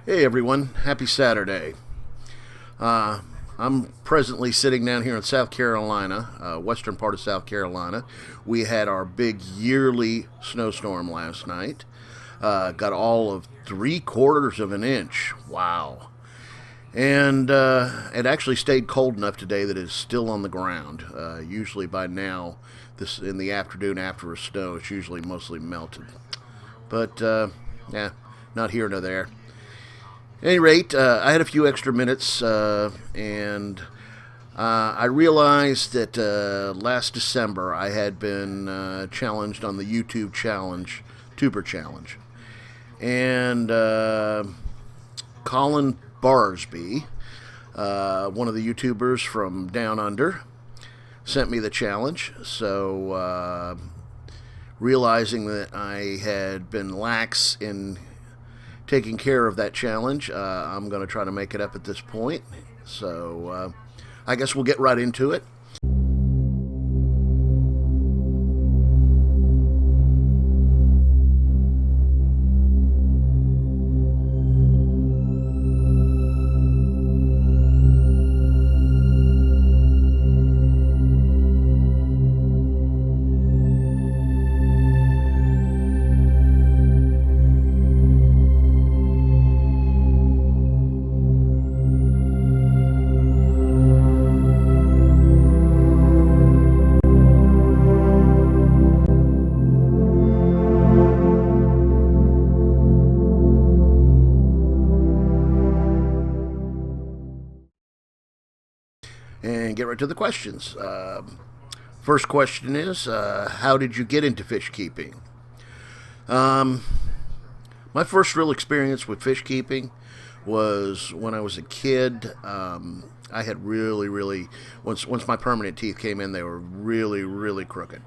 Hey everyone, happy Saturday. I'm presently sitting down here in South Carolina, western part of South Carolina. We had our big yearly snowstorm last night. Got all of 3/4 of an inch. Wow. And it actually stayed cold enough today that it's still on the ground. Usually by now, this in the afternoon after a snow, it's usually mostly melted. But, yeah, not here nor there. At any rate, I had a few extra minutes, and I realized that last December I had been challenged on the YouTube Tuber Challenge. And Colinbarsby, one of the YouTubers from down under, sent me the challenge. So, realizing that I had been lax in taking care of that challenge, I'm going to try to make it up at this point. So I guess we'll get right into it. And get right to the questions. First question is, how did you get into fish keeping? My first real experience with fish keeping was when I was a kid. I had really, once my permanent teeth came in, they were really crooked.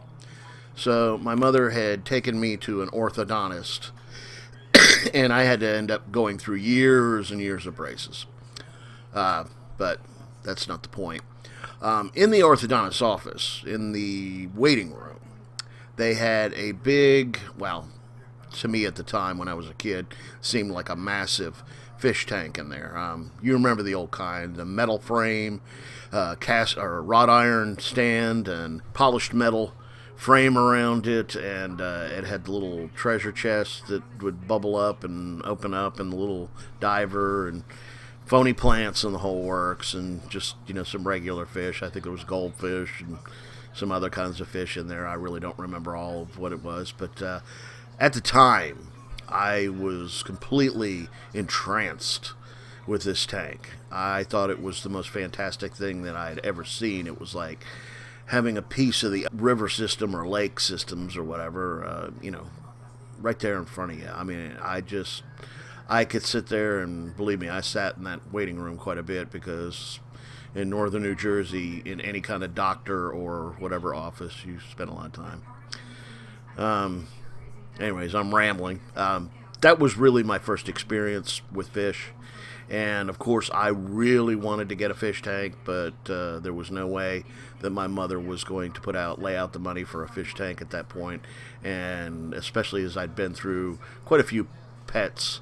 So my mother had taken me to an orthodontist, and I had to end up going through years and years of braces. But that's not the point. In the orthodontist's office, in the waiting room, they had a big, well, to me at the time when I was a kid, seemed like a massive fish tank in there. You remember the old kind, the metal frame, cast or wrought iron stand, and polished metal frame around it, and it had the little treasure chest that would bubble up and open up, and the little diver, and phony plants and the whole works, and just, some regular fish. I think there was goldfish and some other kinds of fish in there. I really don't remember all of what it was, but at the time, I was completely entranced with this tank. I thought it was the most fantastic thing that I had ever seen. It was like having a piece of the river system or lake systems or whatever, right there in front of you. I mean, I could sit there, and believe me, I sat in that waiting room quite a bit, because in northern New Jersey, in any kind of doctor or whatever office, you spend a lot of time. Anyways, I'm rambling. That was really my first experience with fish. And of course, I really wanted to get a fish tank, but there was no way that my mother was going to lay out the money for a fish tank at that point. And especially as I'd been through quite a few pets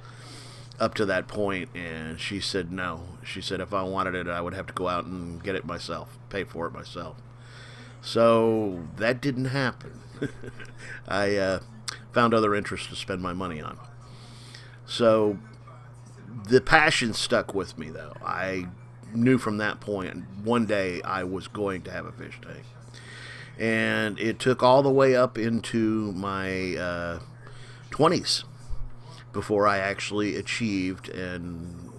up to that point, and she said no. She said if I wanted it, I would have to go out and get it myself, pay for it myself. So that didn't happen. I found other interests to spend my money on. So the passion stuck with me, though. I knew from that point, one day I was going to have a fish tank. And it took all the way up into my 20s before I actually achieved and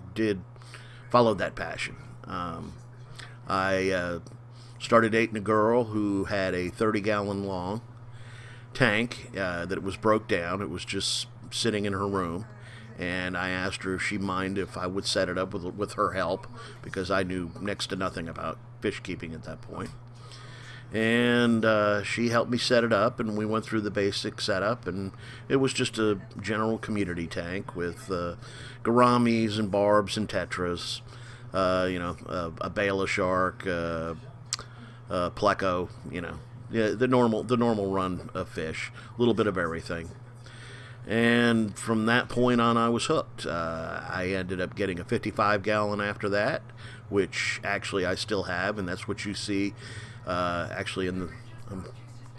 followed that passion. I started dating a girl who had a 30-gallon long tank that was broke down. It was just sitting in her room, and I asked her if she'd mind if I would set it up with her help, because I knew next to nothing about fish keeping at that point. And she helped me set it up, and we went through the basic setup, and it was just a general community tank with gouramis and barbs and tetras, a bala shark, pleco, the normal run of fish, a little bit of everything. And from that point on, I was hooked. I ended up getting a 55 gallon after that, which actually I still have, and that's what you see actually in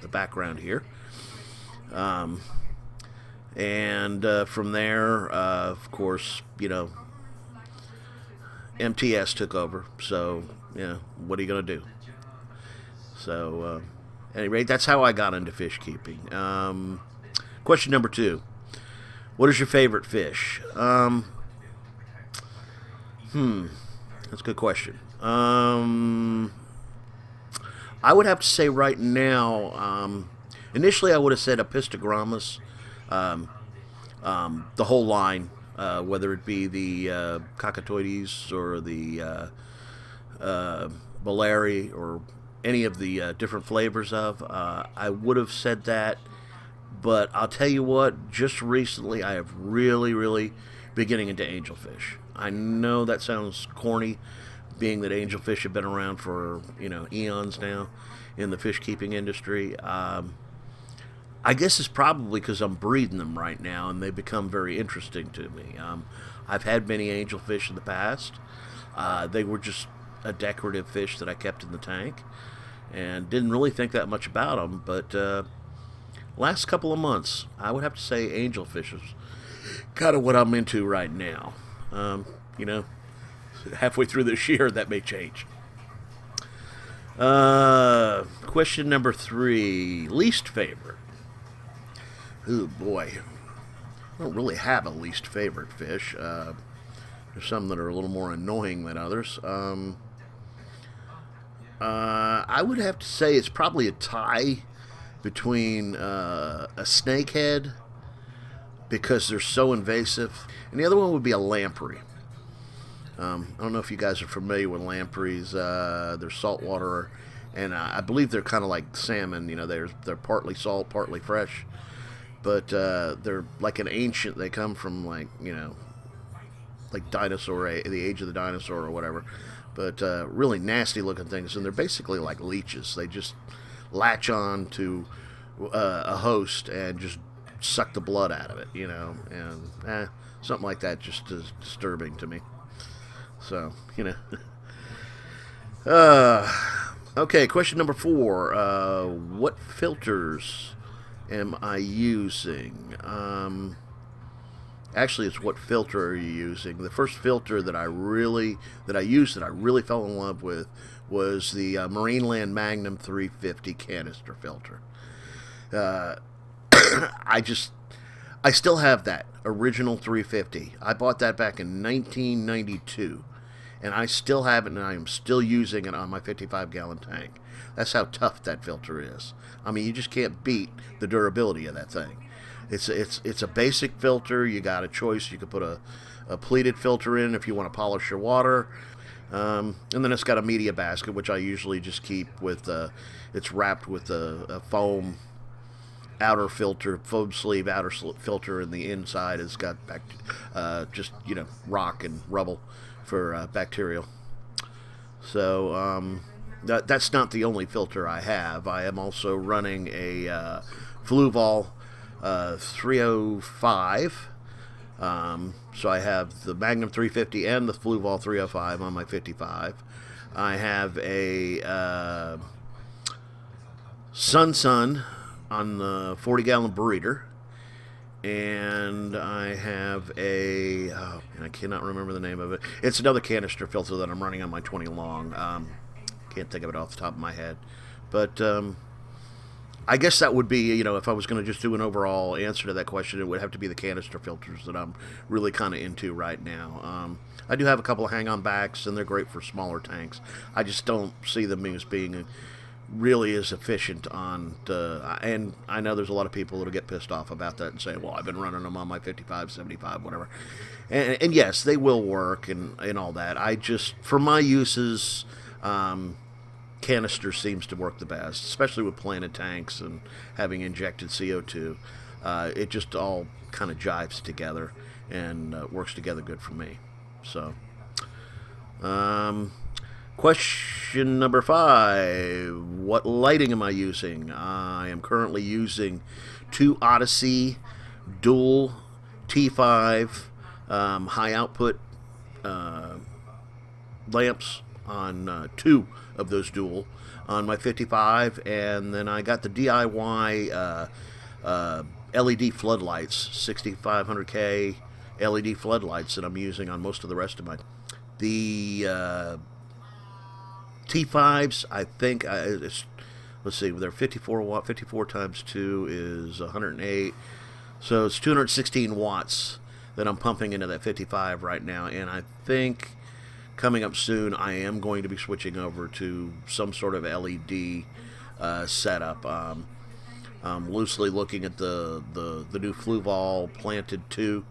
the background here. And from there, of course, MTS took over. So, what are you going to do? So, at any rate, that's how I got into fish keeping. Question number 2. What is your favorite fish? That's a good question. I would have to say right now, initially I would have said Epistogramus, the whole line, whether it be the Cacatoides or the Valeri or any of the different flavors of. I would have said that, but I'll tell you what, just recently I have really been getting into angelfish. I know that sounds corny, being that angelfish have been around for, eons now in the fish keeping industry. I guess it's probably because I'm breeding them right now and they've become very interesting to me. I've had many angelfish in the past. They were just a decorative fish that I kept in the tank and didn't really think that much about them, but last couple of months, I would have to say angelfish is kind of what I'm into right now. Halfway through this year, that may change. Question number 3, least favorite. Oh boy, I don't really have a least favorite fish. There's some that are a little more annoying than others. I would have to say it's probably a tie between a snakehead, because they're so invasive, and the other one would be a lamprey. I don't know if you guys are familiar with lampreys. They're saltwater, and I believe they're kind of like salmon. They're partly salt, partly fresh, but they're like an ancient. They come from like dinosaur, the age of the dinosaur or whatever. But really nasty looking things, and they're basically like leeches. They just latch on to a host and just suck the blood out of it, and something like that just is disturbing to me. So, okay, question number 4. What filters am I using? Actually, it's what filter are you using? The first filter that I used that I really fell in love with was the Marineland Magnum 350 canister filter. I still have that original 350. I bought that back in 1992, and I still have it, and I am still using it on my 55-gallon tank. That's how tough that filter is. I mean, you just can't beat the durability of that thing. It's a basic filter. You got a choice. You could put a pleated filter in if you want to polish your water. And then it's got a media basket, which I usually just keep with, it's wrapped with a foam outer filter, foam sleeve outer filter, and the inside has got rock and rubble for bacterial. So that's not the only filter I have. I am also running a Fluval 305. So I have the Magnum 350 and the Fluval 305 on my 55. I have a Sun on the 40-gallon breeder, and I have I cannot remember the name of it. It's another canister filter that I'm running on my 20 long. Can't think of it off the top of my head, but I guess that would be, if I was going to just do an overall answer to that question, it would have to be the canister filters that I'm really kind of into right now. I do have a couple of hang-on backs, and they're great for smaller tanks. I just don't see them as being really as efficient and I know there's a lot of people that'll get pissed off about that and say, well, I've been running them on my 55, 75, whatever. And yes, they will work and all that. For my uses, canister seems to work the best, especially with planted tanks and having injected CO2. It just all kind of jives together and works together good for me. So, question number 5. What lighting am I using? I am currently using 2 Odyssey dual T5 high output lamps on 2 of those dual on my 55, and then I got the DIY LED floodlights, 6500K LED floodlights that I'm using on most of the rest of my. The T5s, I think, let's see, they're 54 watt. 54 times 2 is 108, so it's 216 watts that I'm pumping into that 55 right now, and I think coming up soon I am going to be switching over to some sort of LED setup. I'm loosely looking at the new Fluval Planted 2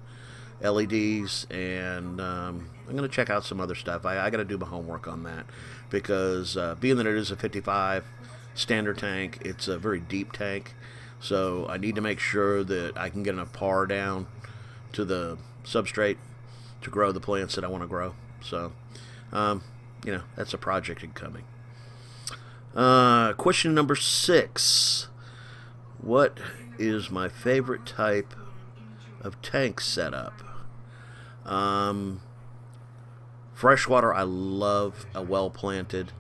LEDs, and I'm going to check out some other stuff. I got to do my homework on that, because being that it is a 55 standard tank, it's a very deep tank, so I need to make sure that I can get enough power down to the substrate to grow the plants that I want to grow. So, that's a project incoming. Question number 6. What is my favorite type of tank setup? Freshwater, I love a well-planted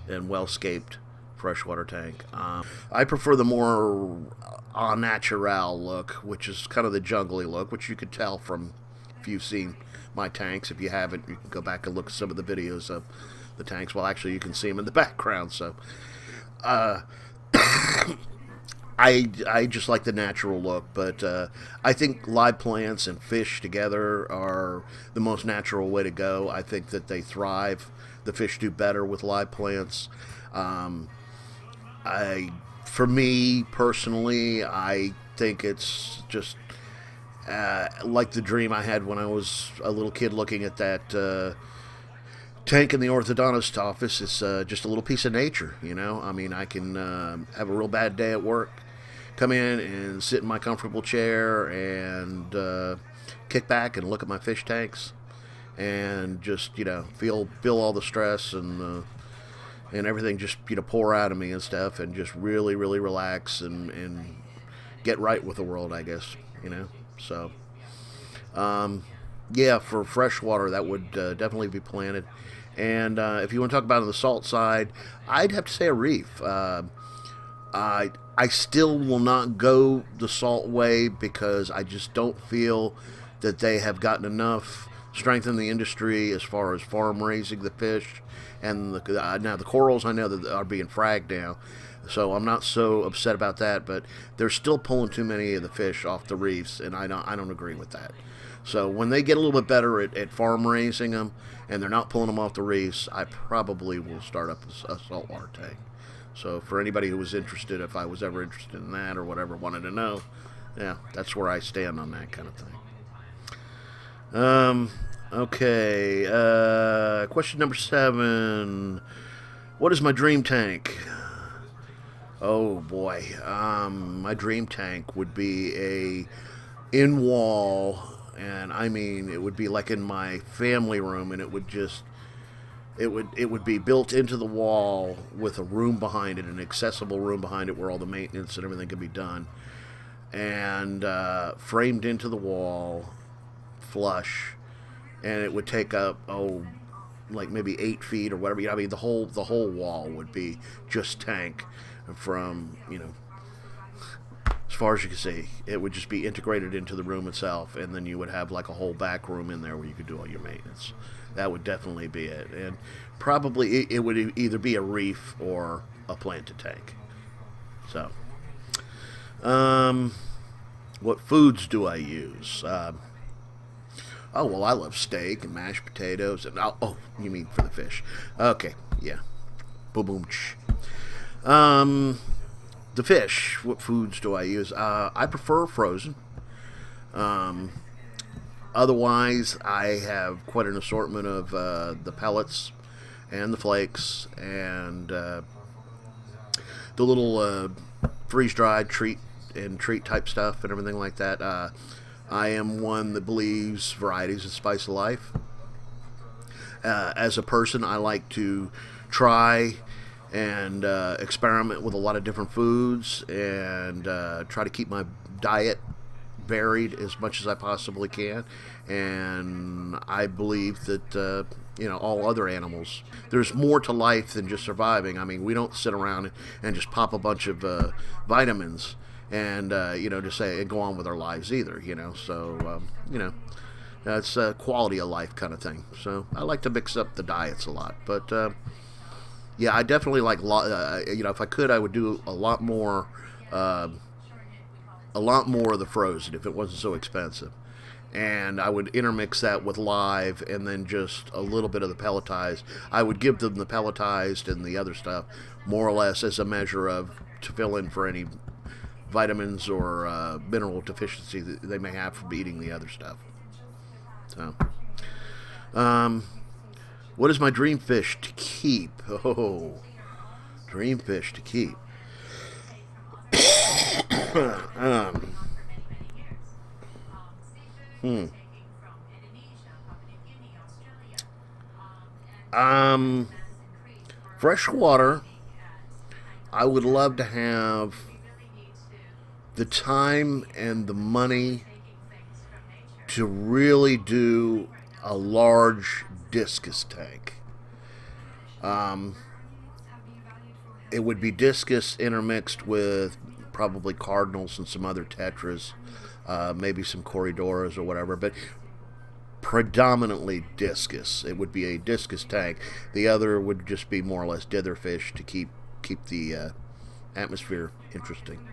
and well-scaped freshwater tank. I prefer the more au naturel look, which is kind of the jungly look, which you could tell from, if you've seen my tanks. If you haven't, you can go back and look at some of the videos of the tanks. Well, actually, you can see them in the background. So, I just like the natural look, but I think live plants and fish together are the most natural way to go. I think that they thrive. The fish do better with live plants. For me personally, I think it's just like the dream I had when I was a little kid looking at that tank in the orthodontist office. It's just a little piece of nature, I mean, I can have a real bad day at work, come in and sit in my comfortable chair and kick back and look at my fish tanks and just, feel all the stress and everything just, pour out of me and stuff, and just really, really relax and get right with the world, I guess, So, for freshwater, that would definitely be planted. And if you want to talk about on the salt side, I'd have to say a reef. I still will not go the salt way, because I just don't feel that they have gotten enough strength in the industry as far as farm raising the fish. And now the corals, I know that are being fragged now, so I'm not so upset about that. But they're still pulling too many of the fish off the reefs, and I don't agree with that. So when they get a little bit better at farm raising them, and they're not pulling them off the reefs, I probably will start up a saltwater tank. So for anybody who was interested, if I was ever interested in that or whatever, wanted to know, that's where I stand on that kind of thing. Okay. Question number 7. What is my dream tank? Oh boy. My dream tank would be a in-wall, and I mean, it would be like in my family room, and it would be built into the wall with a room behind it, an accessible room behind it where all the maintenance and everything could be done, and framed into the wall, flush, and it would take up like maybe 8 feet or whatever. I mean, the whole wall would be just tank from as far as you can see. It would just be integrated into the room itself, and then you would have like a whole back room in there where you could do all your maintenance. That would definitely be it, and probably it would either be a reef or a planted tank. So, what foods do I use? I love steak and mashed potatoes, and you mean for the fish? Okay, yeah, boom. The fish. What foods do I use? I prefer frozen. Otherwise, I have quite an assortment of the pellets and the flakes and the little freeze-dried treat type stuff and everything like that. I am one that believes varieties is the spice of life. As a person, I like to try and experiment with a lot of different foods and try to keep my diet varied as much as I possibly can, and I believe that all other animals, there's more to life than just surviving. I mean, we don't sit around and just pop a bunch of vitamins and just say and go on with our lives either. So that's a quality of life kind of thing. So I like to mix up the diets a lot, but yeah, I definitely like if I could, I would do a lot more of the frozen if it wasn't so expensive. And I would intermix that with live and then just a little bit of the pelletized. I would give them the pelletized and the other stuff more or less as a measure of to fill in for any vitamins or mineral deficiency that they may have from eating the other stuff. So, what is my dream fish to keep? Oh, dream fish to keep. Freshwater, I would love to have the time and the money to really do a large discus tank. It would be discus intermixed with probably cardinals and some other tetras, maybe some corridoras or whatever, but predominantly discus. It would be a discus tank. The other would just be more or less ditherfish to keep the atmosphere interesting.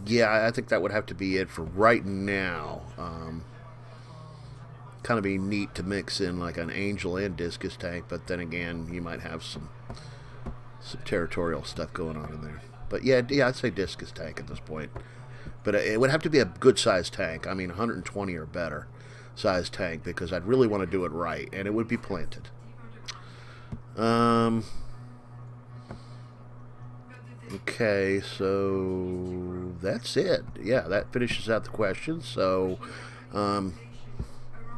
Yeah, I think that would have to be it for right now. Kind of be neat to mix in like an angel and discus tank, but then again, you might have some territorial stuff going on in there. But yeah, I'd say discus tank at this point. But it would have to be a good sized tank. I mean, 120 or better size tank, because I'd really want to do it right, and it would be planted. Okay, so that's it. Yeah, that finishes out the questions. So,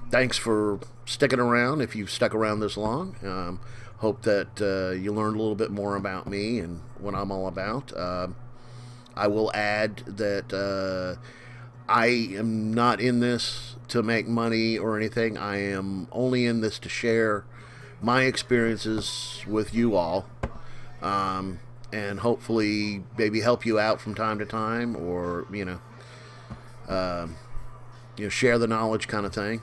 thanks for sticking around if you've stuck around this long. Hope that you learned a little bit more about me and what I'm all about. I will add that I am not in this to make money or anything. I am only in this to share my experiences with you all, and hopefully maybe help you out from time to time, or share the knowledge kind of thing.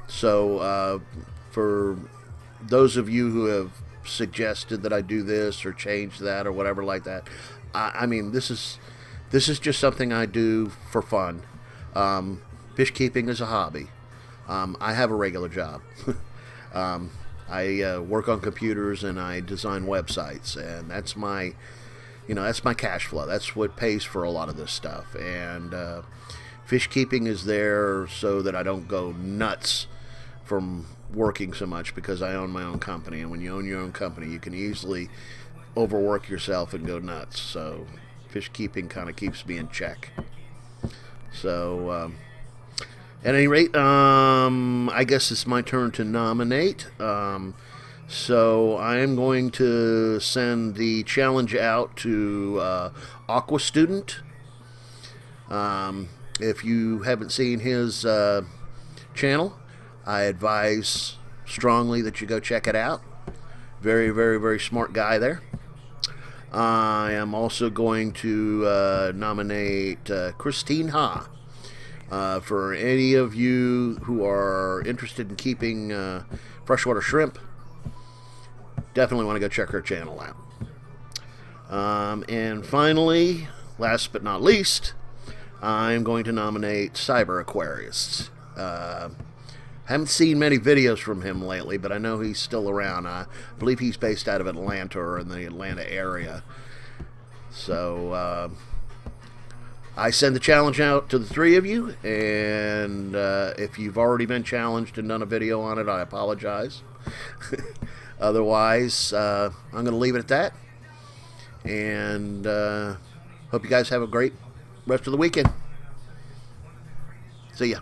So for those of you who have suggested that I do this or change that or whatever like that, I mean, this is just something I do for fun. Fish keeping is a hobby. I have a regular job. I work on computers and I design websites, and that's my cash flow. That's what pays for a lot of this stuff. And fish keeping is there so that I don't go nuts from working so much, because I own my own company, and when you own your own company, you can easily overwork yourself and go nuts. So fish keeping kind of keeps me in check. So at any rate, I guess it's my turn to nominate. So I am going to send the challenge out to Aqua Student. If you haven't seen his channel, I advise strongly that you go check it out. Very, very, very smart guy there. I am also going to nominate Christine Ha. For any of you who are interested in keeping freshwater shrimp, definitely want to go check her channel out. And finally, last but not least, I'm going to nominate Cyber Aquarists. Haven't seen many videos from him lately, but I know he's still around. I believe he's based out of Atlanta or in the Atlanta area. So I send the challenge out to the three of you, and if you've already been challenged and done a video on it, I apologize. Otherwise, I'm going to leave it at that, and hope you guys have a great rest of the weekend. See ya.